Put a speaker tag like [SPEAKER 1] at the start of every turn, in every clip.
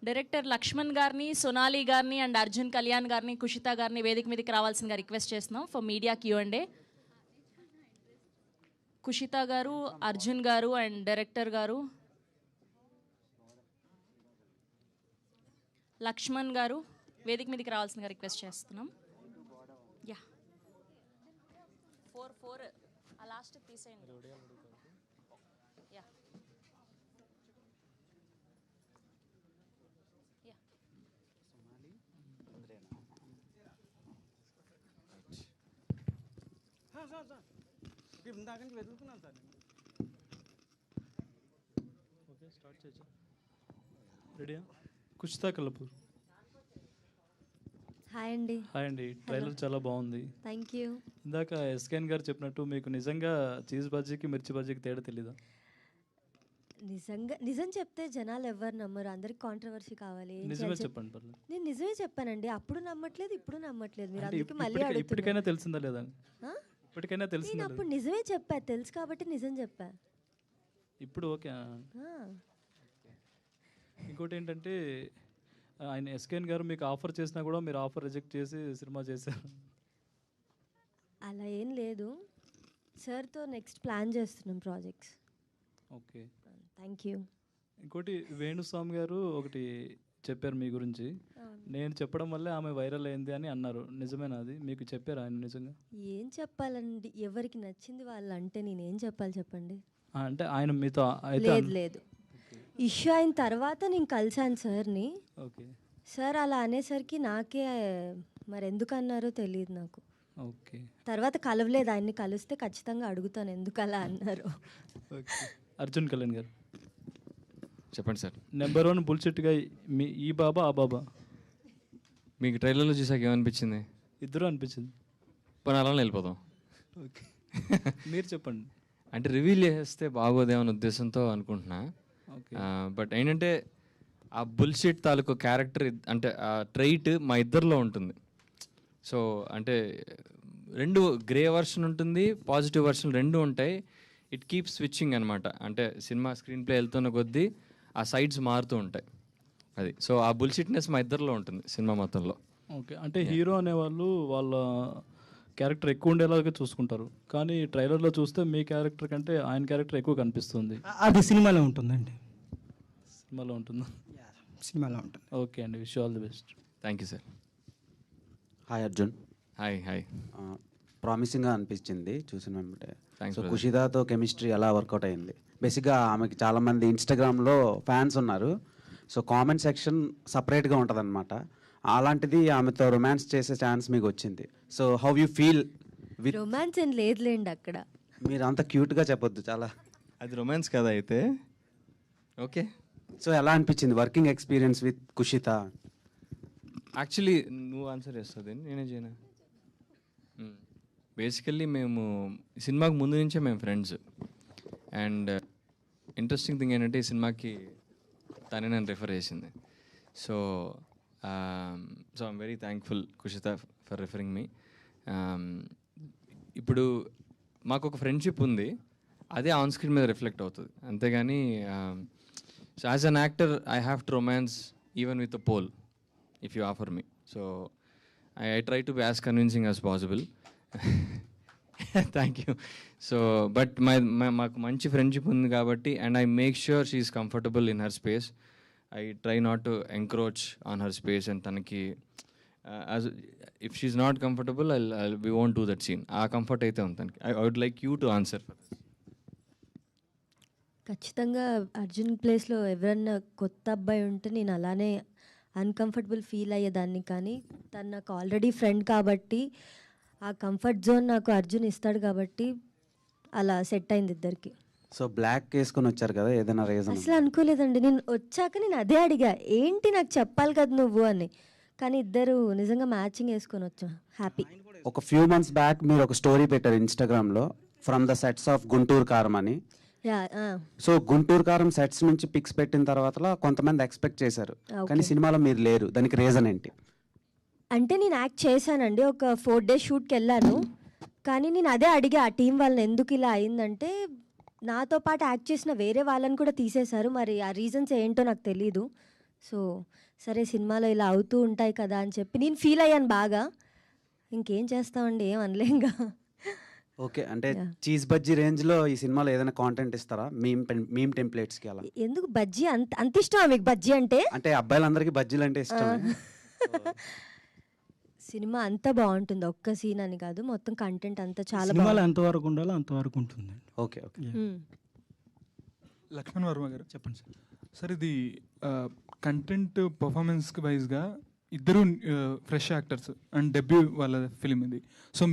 [SPEAKER 1] Director Laxman గారిని, సోనాలి గారిని and Arjun Kalyan గారిని, కుషిత గారిని వేదిక మీదకి రావాల్సిందిగా రిక్వెస్ట్ చేస్తున్నాం ఫర్ మీడియా Q&A. కుషిత గారు, అర్జున్ గారు అండ్ డైరెక్టర్ గారు, లక్ష్మణ్ గారు వేదిక మీదకి రావాల్సిందిగా రిక్వెస్ట్ చేస్తున్నాం. యా 4 ఆ లాస్ట్ తీసేయండి. యా
[SPEAKER 2] వెతుకుతున్నాను సార్.
[SPEAKER 3] ఓకే స్టార్ట్ చేయొచ్చు. రెడీయా? కుషితా కల్లపూర్.
[SPEAKER 4] హాయ్ అండి.
[SPEAKER 3] హాయ్ అండి. ట్రైలర్ చాలా బాగుంది.
[SPEAKER 4] Thank you.
[SPEAKER 3] ఇందాక ఎస్కేన్ గారు చెప్పినట్టు మీకు నిజంగా చీజ్ బజ్జీకి మిర్చి బజ్జీకి తేడా తెలీదా?
[SPEAKER 4] నిజం చెప్తే జనాలు ఎవరు నమ్మరు, అందరికి కాంట్రవర్సీ కావాలి.
[SPEAKER 3] నిజమే చెప్పండి పర్లేదు.
[SPEAKER 4] నేను నిజమే చెప్పానండి, అప్పుడు నమ్మట్లేదు, ఇప్పుడు నమ్మట్లేదు. మీరు
[SPEAKER 3] అంటే
[SPEAKER 4] అందుకే మళ్ళీ అడుగుతున్నారు.
[SPEAKER 3] ఇప్పటికైనా తెలిసిందా లేదా? ఇప్పటికైనా
[SPEAKER 4] నేను
[SPEAKER 3] తెలిసిందా?
[SPEAKER 4] అప్పుడు నిజమే చెప్పా, తెలుసు కాబట్టి నిజం చెప్పా.
[SPEAKER 3] ఇప్పుడు ఓకే. ఇంకోటి ఏంటంటే ఆయన ఎస్కేన్ గారు మీకు ఆఫర్ చేసినా కూడా మీరు ఆఫర్ రిజెక్ట్ చేసి సినిమా చేశారు.
[SPEAKER 4] అలా ఏం లేదు, సార్తో నెక్స్ట్ ప్లాన్ చేస్తున్నాం ప్రాజెక్ట్స్.
[SPEAKER 3] Okay
[SPEAKER 4] thank you.
[SPEAKER 3] ఇంకోటి వేణుస్వామి గారు ఒకటి చెప్పారు మీ గురించి. నేను చెప్పడం వల్లే ఆమె వైరల్ అయింది అని అన్నారు. నిజమేనా అది? మీకు చెప్పారు ఆయన నిజంగా?
[SPEAKER 4] ఏం చెప్పాలండి, ఎవరికి నచ్చింది వాళ్ళు అంటే నేనేం చెప్పాలి చెప్పండి.
[SPEAKER 3] అంటే ఆయన మీతో
[SPEAKER 4] లేదు ఇష్యూ అయిన తర్వాత నేను కలిసాను సార్ని.
[SPEAKER 3] ఓకే.
[SPEAKER 4] సార్ అలా అనేసరికి నాకే మరి ఎందుకు అన్నారో తెలియదు నాకు.
[SPEAKER 3] ఓకే.
[SPEAKER 4] తర్వాత కలవలేదు, ఆయన్ని కలిస్తే ఖచ్చితంగా అడుగుతాను ఎందుకు అలా అన్నారు.
[SPEAKER 3] ఓకే. అర్జున్ కళ్యాణ్ గారు
[SPEAKER 5] చెప్పండి సార్.
[SPEAKER 3] నెంబర్ 1 బుల్షిట్గా మీ ఈ బాబా ఆ బాబా
[SPEAKER 5] మీకు ట్రైలర్లో చూసాక ఏమనిపించింది?
[SPEAKER 3] ఇద్దరు అనిపించింది.
[SPEAKER 5] పని అలానే వెళ్ళిపోదాం.
[SPEAKER 3] ఓకే. మీరు చెప్పండి.
[SPEAKER 5] అంటే రివీల్ చేస్తే బాగోదేమన్న ఉద్దేశంతో అనుకుంటున్నా. బట్ ఏంటంటే ఆ బుల్షిట్ తాలూకు క్యారెక్టర్ అంటే ఆ ట్రైట్ మా ఇద్దరిలో ఉంటుంది. సో అంటే రెండు గ్రే వర్షన్ ఉంటుంది, పాజిటివ్ వర్షన్ రెండు ఉంటాయి. ఇట్ కీప్ స్విచ్చింగ్ అనమాట. అంటే సినిమా స్క్రీన్ ప్లే వెళ్తున్న కొద్దీ ఆ సైడ్స్ మారుతూ ఉంటాయి. అది సో ఆ బుల్షిట్నెస్ మా ఇద్దరిలో ఉంటుంది సినిమా మొత్తంలో.
[SPEAKER 3] ఓకే. అంటే హీరో అనేవాళ్ళు వాళ్ళ క్యారెక్టర్ ఎక్కువ ఉండేలాగా చూసుకుంటారు, కానీ ట్రైలర్లో చూస్తే మీ క్యారెక్టర్ కంటే ఆయన క్యారెక్టర్ ఎక్కువ కనిపిస్తుంది.
[SPEAKER 2] అది సినిమాలో ఉంటుందండి.
[SPEAKER 3] సినిమాలో ఉంటుందా?
[SPEAKER 2] సినిమాలో ఉంటుంది.
[SPEAKER 3] ఓకే అండి. Wish all the best.
[SPEAKER 5] Thank you sir.
[SPEAKER 6] Hi Arjun.
[SPEAKER 5] Hi.
[SPEAKER 6] ప్రామిసింగ్గా అనిపించింది చూసిన వెంబటే.
[SPEAKER 5] థ్యాంక్స్.
[SPEAKER 6] సో కుషితాతో కెమిస్ట్రీ ఎలా వర్కౌట్ అయింది? బేసిక్గా ఆమెకి చాలామంది ఇన్స్టాగ్రామ్లో ఫ్యాన్స్ ఉన్నారు. సో కామెంట్ సెక్షన్ సపరేట్గా ఉంటుంది అనమాట. అలాంటిది ఆమెతో రొమాన్స్ చేసే ఛాన్స్ మీకు వచ్చింది. So how you feel with
[SPEAKER 4] romance ఏం లేదులేండి అక్కడ.
[SPEAKER 6] మీరు అంత క్యూట్గా చెప్పొద్దు, చాలా
[SPEAKER 5] అది రొమాన్స్ కదా అయితే. ఓకే.
[SPEAKER 6] సో ఎలా అనిపించింది working experience with Kushitha?
[SPEAKER 5] Actually నువ్వు ఆన్సర్ చేస్తుంది, నేనే చేయనా? బేసికల్లీ మేము సినిమాకి ముందు నుంచే మేము ఫ్రెండ్స్. అండ్ ఇంట్రెస్టింగ్ థింగ్ ఏంటంటే ఈ సినిమాకి తనే నన్ను రిఫర్ చేసింది. So I'm very thankful Kushitha for referring me. ఇప్పుడు మాకు ఒక ఫ్రెండ్షిప్ ఉంది, అదే ఆన్ స్క్రీన్ మీద రిఫ్లెక్ట్ అవుతుంది, అంతేగాని so as an actor I have to romance even with a pole if you offer me. So I try to be as convincing as possible. Thank you. So but మాకు మంచి friendship ఉంది కాబట్టి, and I make sure she is comfortable in her space. I try not to encroach on her space. And తనకి if she is not comfortable we won't do that scene. ఆ comfort అయితే ఉంది తనకి. I would like you to answer for this.
[SPEAKER 4] ఖచ్చితంగా అర్జున్ ప్లేస్లో ఎవరన్నా కొత్త అబ్బాయి ఉంటే నేను అలానే అన్కంఫర్టబుల్ ఫీల్ అయ్యేదాన్ని. కానీ తను నాకు ఆల్రెడీ ఫ్రెండ్ కాబట్టి ఆ కంఫర్ట్ జోన్ నాకు అర్జున్ ఇస్తాడు కాబట్టి అలా సెట్ అయింది ఇద్దరికి.
[SPEAKER 6] సో బ్లాక్ వేసుకొని వచ్చారు కదా, ఏదైనా రీజన్?
[SPEAKER 4] అసలు అనుకోలేదండి, నేను వచ్చాక నేను అదే అడిగా, ఏంటి నాకు చెప్పాలి కదా నువ్వు అని. కానీ ఇద్దరు నిజంగా మ్యాచింగ్ వేసుకొని వచ్చాం. హ్యాపీ.
[SPEAKER 6] ఒక ఫ్యూ మంత్స్ బ్యాక్ మీరు ఒక స్టోరీ పెట్టారు ఇన్స్టాగ్రామ్లో, from the sets of Guntur కారం అని. సో గుంటూరు కారం సెట్స్ నుంచి పిక్స్ పెట్టిన తర్వాత కొంతమంది ఎక్స్పెక్ట్ చేశారు, కానీ సినిమాలో మీరు లేరు. దానికి రీజన్ ఏంటి?
[SPEAKER 4] అంటే నేను యాక్ట్ చేశానండి, ఒక 4 days షూట్కి వెళ్ళాను. కానీ నేను అదే అడిగా ఆ టీం వాళ్ళని, ఎందుకు ఇలా అయిందంటే నాతో పాటు యాక్ట్ చేసిన వేరే వాళ్ళని కూడా తీసేశారు. మరి ఆ రీజన్స్ ఏంటో నాకు తెలీదు. సో సరే సినిమాలో ఇలా అవుతూ ఉంటాయి కదా అని చెప్పి నేను ఫీల్ అయ్యాను బాగా. ఇంకేం చేస్తామండి, ఏం అనలేంగా.
[SPEAKER 6] ఓకే, అంటే
[SPEAKER 4] Yeah.
[SPEAKER 6] చీజ్ బజ్జీ రేంజ్లో ఈ సినిమాలో ఏదైనా కాంటెంట్ ఇస్తారా మీమ్ టెంప్లెట్స్కి అలా?
[SPEAKER 4] ఎందుకు బజ్జీ అంత ఇష్టమా మీకు బజ్జీ అంటే?
[SPEAKER 6] అంటే అబ్బాయిలందరికీ బజ్జీలు అంటే ఇష్టమే.
[SPEAKER 4] సినిమా అంతా బాగుంటుంది, ఒక్క సీన్ అని కాదు, మొత్తం కంటెంట్ అంతా చాలా
[SPEAKER 2] సినిమాలో
[SPEAKER 4] బాగుంటుంది.
[SPEAKER 2] ఎంతవరకు ఉండాలో అంతవరకు ఉంటుందండి.
[SPEAKER 6] Okay okay.
[SPEAKER 7] లక్ష్మణ్ వర్మ గారు,
[SPEAKER 2] చెప్పండి సార్.
[SPEAKER 7] సార్ ఇది కంటెంట్ పర్ఫార్మెన్స్ వైజ్గా ఇద్దరు ఫ్రెష్ యాక్టర్స్ అండ్ డెబ్యూ వాళ్ళ ఫిలిం ఇది. సో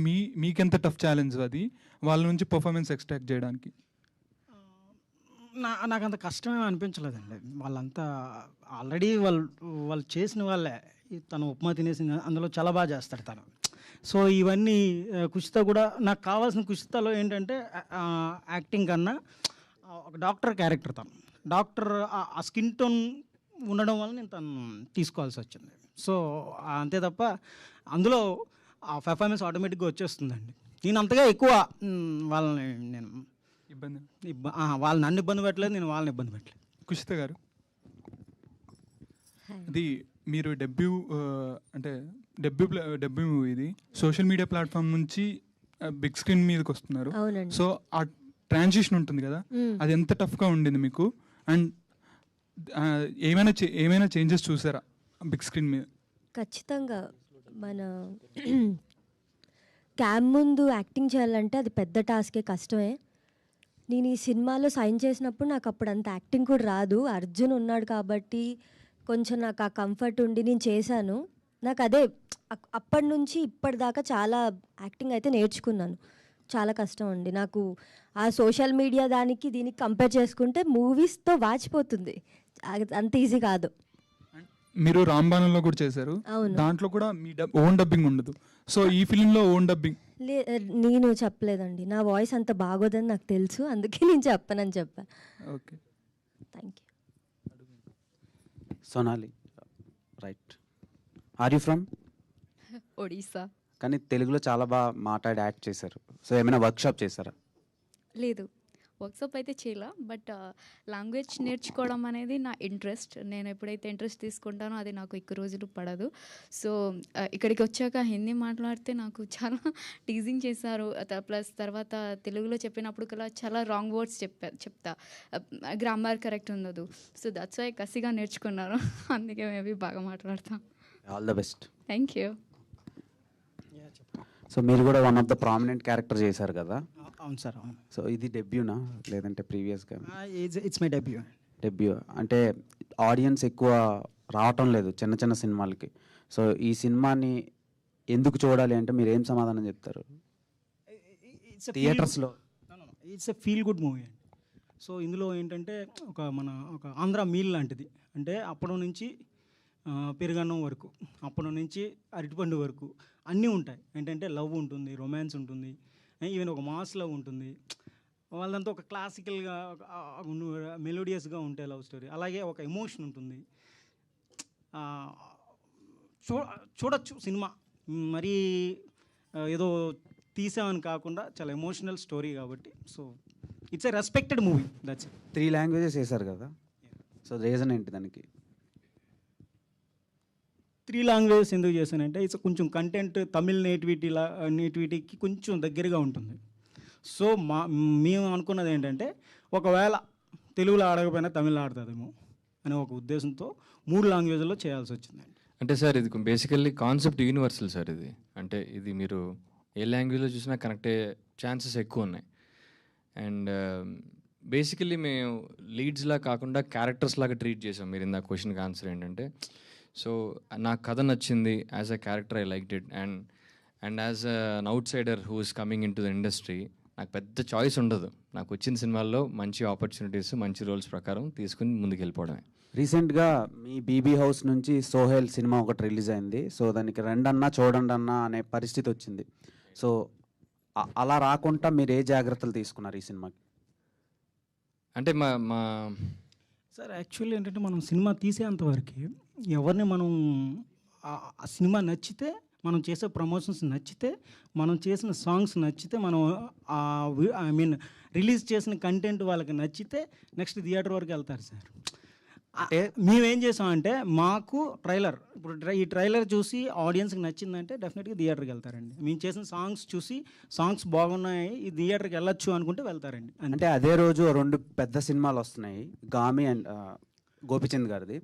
[SPEAKER 7] మీకెంత టఫ్ ఛాలెంజ్ అది వాళ్ళ నుంచి పర్ఫార్మెన్స్ ఎక్స్ట్రాక్ట్ చేయడానికి?
[SPEAKER 2] నాకు అంత కష్టమేమి అనిపించలేదండి. వాళ్ళంతా ఆల్రెడీ వాళ్ళు చేసిన వాళ్ళే. తను ఉప్మా తినేసింది, అందులో చాలా బాగా చేస్తాడు తను. సో ఇవన్నీ కుషిత కూడా నాకు కావాల్సిన కుషితలో ఏంటంటే యాక్టింగ్ కన్నా ఒక డాక్టర్ క్యారెక్టర్. తను డాక్టర్ ఆ స్కిన్ టోన్ ఉండడం వల్ల నేను తను తీసుకోవాల్సి వచ్చింది. సో అంతే తప్ప అందులో ఆ పెర్ఫార్మెన్స్ ఆటోమేటిక్గా వచ్చేస్తుందండి. నేను అంతగా ఎక్కువ వాళ్ళని నేను
[SPEAKER 7] ఇబ్బంది
[SPEAKER 2] వాళ్ళు నన్ను ఇబ్బంది పెట్టలేదు, నేను వాళ్ళని ఇబ్బంది పెట్టలేదు.
[SPEAKER 7] కుషిత గారు, ఇది మీరు డెబ్యూ అంటే డెబ్యూ మూవీ ఇది సోషల్ మీడియా ప్లాట్ఫామ్ నుంచి బిగ్ స్క్రీన్ మీదకి వస్తున్నారు.
[SPEAKER 4] అవునండి.
[SPEAKER 7] సో ఆ ట్రాన్సిషన్ ఉంటుంది కదా, అది ఎంత టఫ్గా ఉండింది మీకు? అండ్ ఏమైనా చేంజెస్ చూసారా బిగ్ స్క్రీన్ మీద?
[SPEAKER 4] ఖచ్చితంగా మన క్యామ్ ముందు యాక్టింగ్ చేయాలంటే అది పెద్ద టాస్కే, కష్టమే. నేను ఈ సినిమాలో సైన్ చేసినప్పుడు నాకు అప్పుడు అంత యాక్టింగ్ కూడా రాదు. అర్జున్ ఉన్నాడు కాబట్టి కొంచెం నాకు ఆ కంఫర్ట్ ఉండి నేను చేశాను. నాకు అదే అప్పటి నుంచి ఇప్పటిదాకా చాలా యాక్టింగ్ అయితే నేర్చుకున్నాను. చాలా కష్టం అండి నాకు. ఆ సోషల్ మీడియా దానికి దీనికి కంపేర్ చేసుకుంటే మూవీస్తో వాచిపోతుంది, అంత ఈజీ కాదు.
[SPEAKER 7] మీరు రాంబాణంలో కూడా చేశారు,
[SPEAKER 4] అవును.
[SPEAKER 7] దాంట్లో కూడా మీ ఓన్ డబ్బింగ్ ఉండదు. సో ఈ ఫిలింలో ఓన్ డబ్బింగ్
[SPEAKER 4] నేను చెప్పలేదండి, నా వాయిస్ అంత బాగోదని నాకు తెలుసు, అందుకే నేను చెప్పనని చెప్పా.
[SPEAKER 7] Okay,
[SPEAKER 4] thank you.
[SPEAKER 6] Sonali, right. Are you from?
[SPEAKER 8] Odisha.
[SPEAKER 6] కానీ తెలుగులో చాలా బాగా మాట్లాడి యాక్ట్ చేశారు. సో ఏమైనా వర్క్షాప్ చేశారా?
[SPEAKER 8] లేదు, వర్క్షాప్ అయితే చేయలే, బట్ లాంగ్వేజ్ నేర్చుకోవడం అనేది నా ఇంట్రెస్ట్. నేను ఎప్పుడైతే ఇంట్రెస్ట్ తీసుకుంటానో అది నాకు ఎక్కువ రోజులు పడదు. సో ఇక్కడికి వచ్చాక హిందీ మాట్లాడితే నాకు చాలా టీజింగ్ చేశారు. ప్లస్ తర్వాత తెలుగులో చెప్పినప్పుడు కల్లా చాలా రాంగ్ వర్డ్స్ చెప్తా, గ్రామర్ కరెక్ట్ ఉండదు. సో దట్స్ వై కసిగా నేర్చుకున్నాను, అందుకే మేబీ బాగా మాట్లాడతాం.
[SPEAKER 6] All the best.
[SPEAKER 8] Thank you.
[SPEAKER 6] So మీరు కూడా one of the prominent character చేశారు కదా?
[SPEAKER 2] అవును సార్, అవును.
[SPEAKER 6] సో ఇది డెబ్యూనా లేదంటే ప్రీవియస్గా?
[SPEAKER 2] It's my debut.
[SPEAKER 6] డెబ్యూ అంటే ఆడియన్స్ ఎక్కువ రావటం లేదు చిన్న చిన్న సినిమాలకి. సో ఈ సినిమాని ఎందుకు చూడాలి అంటే మీరు ఏం సమాధానం చెప్తారు? థియేటర్స్లో
[SPEAKER 2] it's a feel good movie అండి. సో ఇందులో ఏంటంటే ఒక ఆంధ్ర మీల్ లాంటిది. అంటే అప్పటి నుంచి పెరుగన్నం వరకు, అప్పటి నుంచి అరటిపండు వరకు అన్నీ ఉంటాయి. ఏంటంటే లవ్ ఉంటుంది, రొమాన్స్ ఉంటుంది, ఈవెన్ ఒక మాస్ లవ్ ఉంటుంది. వాళ్ళంతా ఒక క్లాసికల్గా మెలోడియస్గా ఉంటే లవ్ స్టోరీ, అలాగే ఒక ఎమోషన్ ఉంటుంది. చూడొచ్చు సినిమా, మరీ ఏదో తీసామని కాకుండా చాలా ఎమోషనల్ స్టోరీ కాబట్టి. So it's a respected movie. That's
[SPEAKER 6] 3 languages వేశారు కదా, సో రీజన్ ఏంటి దానికి?
[SPEAKER 2] 3 లాంగ్వేజెస్ ఎందుకు చేశానంటే ఇట్స్ కొంచెం కంటెంట్ తమిళ్ నేటివిటీకి కొంచెం దగ్గరగా ఉంటుంది. సో మేము అనుకున్నది ఏంటంటే ఒకవేళ తెలుగులో ఆడకపోయినా తమిళ్లో ఆడుతుందేమో అనే ఒక ఉద్దేశంతో 3 లాంగ్వేజ్లో చేయాల్సి వచ్చిందండి.
[SPEAKER 5] అంటే సార్ ఇది బేసికల్లీ కాన్సెప్ట్ యూనివర్సల్ సార్. ఇది అంటే ఇది మీరు ఏ లాంగ్వేజ్లో చూసినా కనెక్ట్ అయ్యే ఛాన్సెస్ ఎక్కువ ఉన్నాయి. అండ్ బేసికల్లీ మేము లీడ్స్లా కాకుండా క్యారెక్టర్స్ లాగా ట్రీట్ చేసాం. మీరు ఇందాక క్వశ్చన్కి ఆన్సర్ ఏంటంటే, సో నాకు కథ నచ్చింది, as a character I liked it. And as an out cider who is coming in to the industry, నాకు పెద్ద చాయిస్ ఉండదు. నాకు వచ్చిన సినిమాల్లో మంచి ఆపర్చునిటీస్, మంచి రోల్స్ ప్రకారం తీసుకుని ముందుకు వెళ్ళిపోవడమే.
[SPEAKER 6] రీసెంట్గా మీ బీబీ హౌస్ నుంచి సోహెల్ సినిమా ఒకటి రిలీజ్ అయింది. సో దానికి రండన్నా చూడండి అన్నా అనే పరిస్థితి వచ్చింది. సో అలా రాకుండా మీరు ఏ జాగ్రత్తలు తీసుకున్నారు ఈ సినిమాకి?
[SPEAKER 5] అంటే మా
[SPEAKER 2] సార్ యాక్చువల్లీ ఏంటంటే మనం సినిమా తీసేంతవరకు ఎవరిని మనం ఆ సినిమా నచ్చితే, మనం చేసే ప్రమోషన్స్ నచ్చితే, మనం చేసిన సాంగ్స్ నచ్చితే, మనం ఐ మీన్ రిలీజ్ చేసిన కంటెంట్ వాళ్ళకి నచ్చితే నెక్స్ట్ థియేటర్ వరకు వెళ్తారు సార్.
[SPEAKER 6] అంటే
[SPEAKER 2] మేమేం చేసామంటే మాకు ట్రైలర్ ఇప్పుడు ఈ ట్రైలర్ చూసి ఆడియన్స్కి నచ్చిందంటే డెఫినెట్గా థియేటర్కి వెళ్తారండి. మేము చేసిన సాంగ్స్ చూసి సాంగ్స్ బాగున్నాయి ఈ థియేటర్కి వెళ్ళొచ్చు అనుకుంటే వెళ్తారండి.
[SPEAKER 6] అంటే అదే రోజు 2 పెద్ద సినిమాలు వస్తున్నాయి, గామి అండ్ గోపిచంద్ గారిది.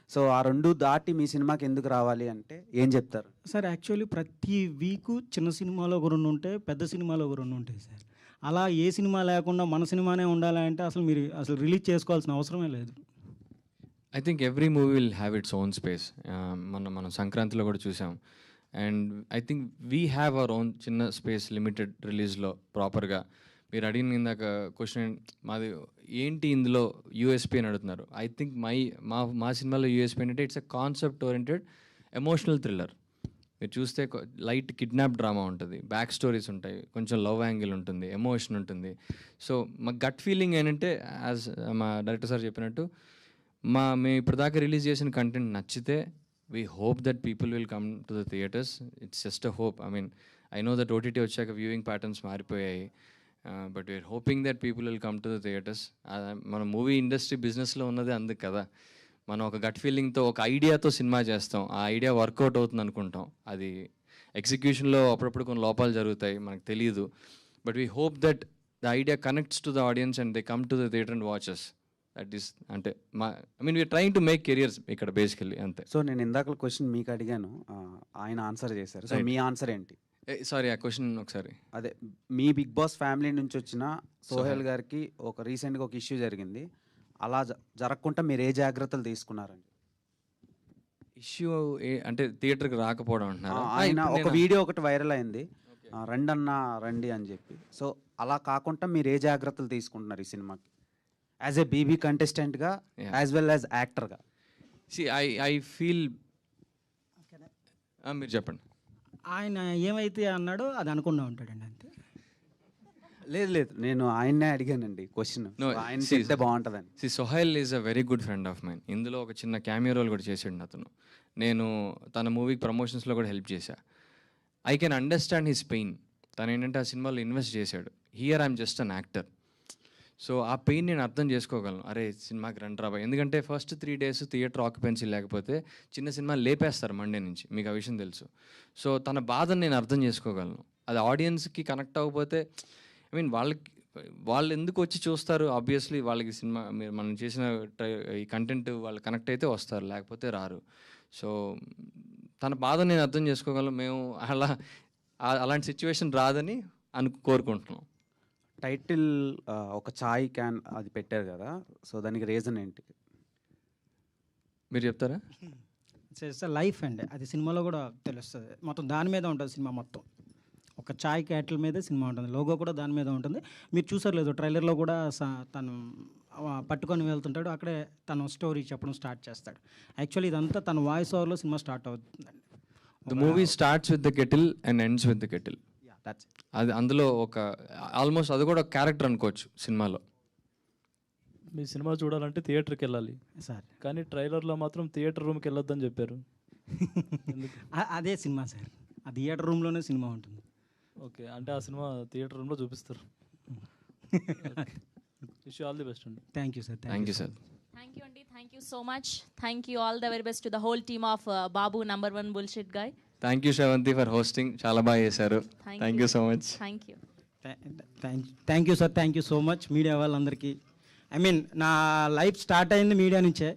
[SPEAKER 6] సో ఆ 2 దాటి మీ సినిమాకి ఎందుకు రావాలి అంటే ఏం చెప్తారు?
[SPEAKER 2] సార్ యాక్చువల్లీ ప్రతి వీకు చిన్న సినిమాలో ఒక 2 ఉంటాయి, పెద్ద సినిమాలో ఒక 2 ఉంటాయి సార్. అలా ఏ సినిమా లేకుండా మన సినిమానే ఉండాలంటే మీరు రిలీజ్ చేసుకోవాల్సిన అవసరమే లేదు.
[SPEAKER 5] I think every movie will have its own space. మనం సంక్రాంతిలో కూడా చూసాం. And I think we have our own చిన్న స్పేస్ లిమిటెడ్ రిలీజ్లో ప్రాపర్గా. మీరు అడిగిన ఇందాక క్వశ్చన్ మాది ఏంటి ఇందులో యూఎస్పీ అని అడుగుతున్నారు. ఐ థింక్ మా సినిమాలో యూఎస్పీ అంటే it's a concept oriented emotional thriller. మీరు చూస్తే లైట్ కిడ్నాప్ డ్రామా ఉంటుంది, బ్యాక్ స్టోరీస్ ఉంటాయి, కొంచెం లవ్ యాంగిల్ ఉంటుంది, ఎమోషన్ ఉంటుంది. సో మా గట్ ఫీలింగ్ ఏంటంటే యాజ్ మా డైరెక్టర్ సార్ చెప్పినట్టు మేము ఇప్పటిదాకా రిలీజ్ చేసిన కంటెంట్ నచ్చితే we hope that people will come to the theatres. It's just a hope. I know that OTT వచ్చాక వ్యూయింగ్ ప్యాటర్న్స్ మారిపోయాయి, but we are hoping that people will come to the theatres. మన movie industry బిజినెస్లో ఉన్నది అందుకు కదా. మనం ఒక gut ఫీలింగ్తో ఒక ఐడియాతో సినిమా చేస్తాం, ఆ ఐడియా వర్కౌట్ అవుతుంది అనుకుంటాం. అది ఎగ్జిక్యూషన్లో అప్పుడప్పుడు కొన్ని లోపాలు జరుగుతాయి, మనకు తెలియదు. But we hope that the idea connects to the audience and they come to the theatre and watches. That is అంటే we are trying to make careers ఇక్కడ బేసికల్లీ అంతే.
[SPEAKER 6] సో నేను ఇందాక క్వశ్చన్ మీకు అడిగాను, ఆయన ఆన్సర్ చేశారు. సో మీ ఆన్సర్ ఏంటి?
[SPEAKER 5] సారీ ఆ క్వశ్చన్ ఒకసారి.
[SPEAKER 6] అదే మీ బిగ్ బాస్ ఫ్యామిలీ నుంచి వచ్చిన సోహెల్ గారికి రీసెంట్గా ఒక ఇష్యూ జరిగింది, అలా జరగకుండా మీరు ఏ జాగ్రత్తలు తీసుకున్నారండి?
[SPEAKER 5] ఇష్యూ అంటే థియేటర్కి రాకపోవడం అంటున్నారు.
[SPEAKER 6] ఆయన ఒక వీడియో ఒకటి వైరల్ అయింది, రండి అని చెప్పి. సో అలా కాకుండా మీరు ఏ జాగ్రత్తలు తీసుకుంటున్నారు ఈ సినిమాకి యాజ్ ఏ బీబీ కంటెస్టెంట్గా యాజ్ వెల్ యాజ్ యాక్టర్గా?
[SPEAKER 5] ఐ ఫీల్ మీరు చెప్పండి.
[SPEAKER 2] ఆయన ఏమైతే అన్నాడో అది అనుకున్నా ఉంటాడండి అంతే.
[SPEAKER 6] లేదు నేను ఆయన్నే అడిగానండి క్వశ్చన్, ఆయన చెప్తే బాగుంటుందని.
[SPEAKER 5] Sohel is a very good friend of mine. ఇందులో ఒక చిన్న క్యామియో రోల్ కూడా చేసాడు అతను. నేను తన మూవీకి ప్రమోషన్స్లో కూడా హెల్ప్ చేశా. I can understand his pain. తను ఏంటంటే ఆ సినిమాలో ఇన్వెస్ట్ చేశాడు. Here I'm just an actor. So ఆ పెయిన్ నేను అర్థం చేసుకోగలను. అరే సినిమాకి రండి రాబాయ్. ఎందుకంటే ఫస్ట్ 3 days థియేటర్ ఆక్యుపెన్సీ లేకపోతే చిన్న సినిమా లేపేస్తారు మండే నుంచి, మీకు ఆ విషయం తెలుసు. సో తన బాధను నేను అర్థం చేసుకోగలను. అది ఆడియన్స్కి కనెక్ట్ అవ్వకపోతే వాళ్ళు ఎందుకు వచ్చి చూస్తారు? ఆబ్వియస్లీ వాళ్ళకి సినిమా మనం చేసిన ఈ కంటెంట్ వాళ్ళు కనెక్ట్ అయితే వస్తారు, లేకపోతే రారు. సో తన బాధను నేను అర్థం చేసుకోగలను. మేము అలాంటి సిచ్యువేషన్ రాదని కోరుకుంటున్నాం.
[SPEAKER 6] టైటిల్ ఒక చాయ్ క్యాన్ అది పెట్టారు కదా, సో దానికి రీజన్ ఏంటి
[SPEAKER 5] మీరు చెప్తారా?
[SPEAKER 2] లైఫ్ అండి, అది సినిమాలో కూడా తెలుస్తుంది. మొత్తం దాని మీద ఉంటుంది సినిమా మొత్తం. ఒక చాయ్ క్యాటిల్ మీదే సినిమా ఉంటుంది, లోగో కూడా దాని మీద ఉంటుంది. మీరు చూసారు లేదు, ట్రైలర్లో కూడా తను పట్టుకొని వెళ్తుంటాడు, అక్కడే తను స్టోరీ చెప్పడం స్టార్ట్ చేస్తాడు. యాక్చువల్లీ ఇదంతా తన వాయిస్ ఓవర్లో సినిమా స్టార్ట్ అవుతుందండి.
[SPEAKER 5] The movie starts with the kettle and ends with the kettle. అది అందులో ఒక ఆల్మోస్ట్ అది కూడా ఒక క్యారెక్టర్ అనుకోవచ్చు సినిమాలో.
[SPEAKER 3] మీ సినిమా చూడాలంటే థియేటర్కి వెళ్ళాలి
[SPEAKER 2] సార్,
[SPEAKER 3] కానీ ట్రైలర్లో మాత్రం థియేటర్ రూమ్కి వెళ్ళొద్దని చెప్పారు.
[SPEAKER 2] అదే సినిమా సార్, ఆ థియేటర్ రూమ్లోనే సినిమా ఉంటుంది.
[SPEAKER 3] ఓకే, అంటే ఆ సినిమా థియేటర్ రూమ్లో చూపిస్తారు. విష్ ఆల్ ది బెస్ట్ అండి.
[SPEAKER 2] Thank you sir.
[SPEAKER 5] Thank you sir.
[SPEAKER 1] Thank you, Andy. Thank you so much. Thank you all the very best to the whole team of Babu #1 Bullshit Guy.
[SPEAKER 5] Thank you Sravanthi for hosting, చాలా బాగా చేశారు. Thank you so much.
[SPEAKER 1] Thank you.
[SPEAKER 2] Thank you sir, thank you so much media వాళ్ళందరికీ. నా life start అయింది media నుంచే,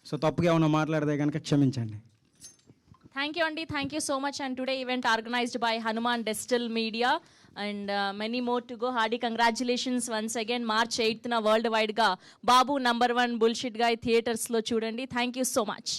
[SPEAKER 2] so తప్పుగా ఏమైనా మాట్లాడితే కనుక క్షమించండి.
[SPEAKER 1] Thank you, Andy. Thank you so much. And today event organized by Hanuman Destil Media and many more to go. Hardy congratulations once again. March 8th na worldwide ga Babu #1 Bullshit Guy theaters lo chudandi. Thank you so much.